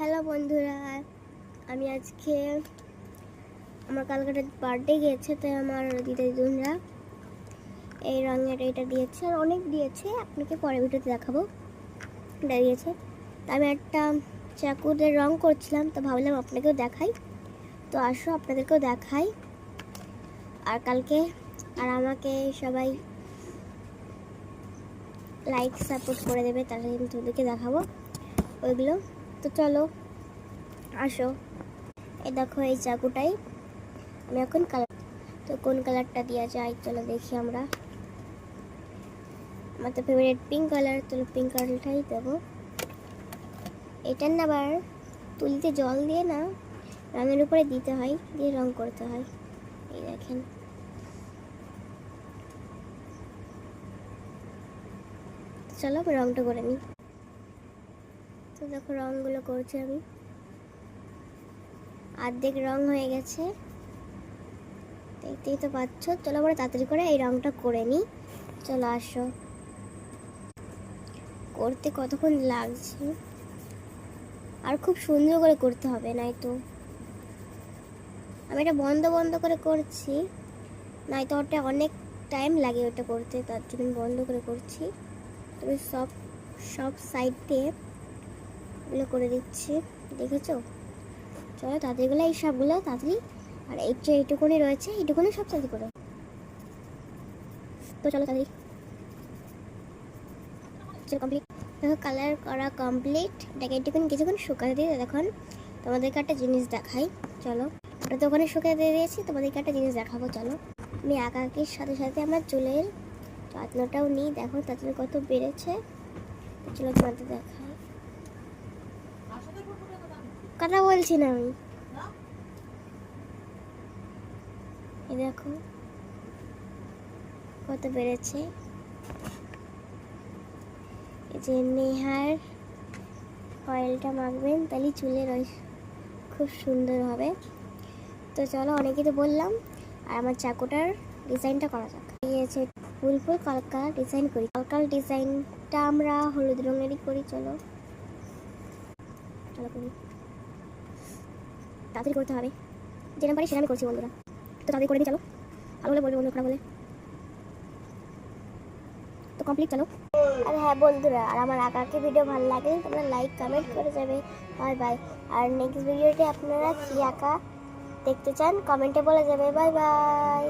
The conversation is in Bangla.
হ্যালো বন্ধুরা, আমি আজকে আমার কালকে বার্থডে গিয়েছে, তাই আমার দিদিরা এই রঙের এটা দিয়েছে আর অনেক দিয়েছে, আপনাকে পরের ভিডিওতে দেখাবো। এটা দিয়েছে, তা আমি একটা চাকুদের রং করছিলাম, তো ভাবলাম আপনাকেও দেখাই। তো আসো আপনাদেরকেও দেখাই। আর কালকে আর আমাকে সবাই লাইক সাপোর্ট করে দেবে, তাহলে আমি তোদেরকে দেখাবো ওইগুলো। তো চলো আসো। এই দেখো এই চাকুটাই আমি এখন কালার, তো কোন কালারটা দেওয়া যায় চলো দেখি আমরা। আমার তো ফেভারিট পিঙ্ক কালার, চলো পিঙ্ক কালারটাই দেবো। এটার না আবার তুলিতে জল দিয়ে না রঙের উপরে দিতে হয়, দিয়ে রং করতে হয়। এই দেখেন, চলো আমি রংটা করে নিই। তো দেখো রঙগুলো করছি আমি, অর্ধেক রং হয়ে গেছে, দেখতেই তো পাচ্ছ। চলো আমরা তাড়াতাড়ি করে এই রংটা করে নিই, চলো আসো। করতে কতক্ষণ লাগছে, আর খুব সুন্দর করে করতে হবে, নাই তো আমি এটা বন্ধ বন্ধ করে করছি, নাই তো ওটা অনেক টাইম লাগে ওটা করতে, তার জন্য বন্ধ করে করছি। তবে সব সাইড দিয়ে এগুলো করে দিচ্ছি, দেখেছো? চলো তাড়াতাড়িগুলো এই সবগুলো তাড়াতাড়ি, আর এই যে এইটুকুনি রয়েছে এইটুকুনি সব তাড়াতাড়ি করে। তো চলো তাড়াতাড়ি, চলো কমপ্লিট। দেখো কালার করা কমপ্লিট, এটাকে একটুখানি কিছুক্ষণ শুকাতে দিয়ে দেখুন তোমাদেরকে একটা জিনিস দেখাই। চলো ওটা তো ওখানে শুকাতে দিয়ে দিয়েছি, তোমাদেরকে একটা জিনিস দেখাবো। চলো আমি আঁকাকির সাথে সাথে আমার চুলের যত্নটাও নিই, দেখো তাড়াতাড়ি কত বেড়েছে। চলো তোমাদের দেখাই, কথা বলছি না আমি। এই দেখো কত বেড়েছে। এই যে নেহার অয়েলটা মাখবেন, তাহলে চুলের খুব সুন্দর হবে। তো চলো অনেকেই তো বললাম, আর আমার চাকুটার ডিজাইনটা করা যাক। এই আছে ফুল ফুল কালকা ডিজাইন করি, কালকাল ডিজাইনটা আমরা হলুদ রঙেরই করি। চলো চলো করি, তাড়াতাড়ি করতে হবে, যেরকম পারি সেটা আমি করছি বন্ধুরা। তো তাড়াতাড়ি করে দিই, চলো ভালো হলে বলবে, বন্ধু খারাপ হলে তো কমপ্লিট। চলো আর হ্যাঁ বন্ধুরা, আর আমার আঁকাকে ভিডিও ভালো লাগলে তোমরা লাইক কমেন্ট করে যাবে। Bye bye. আর নেক্সট ভিডিওতে আপনারা কি আঁকা দেখতে চান কমেন্টে বলে যাবে। Bye bye.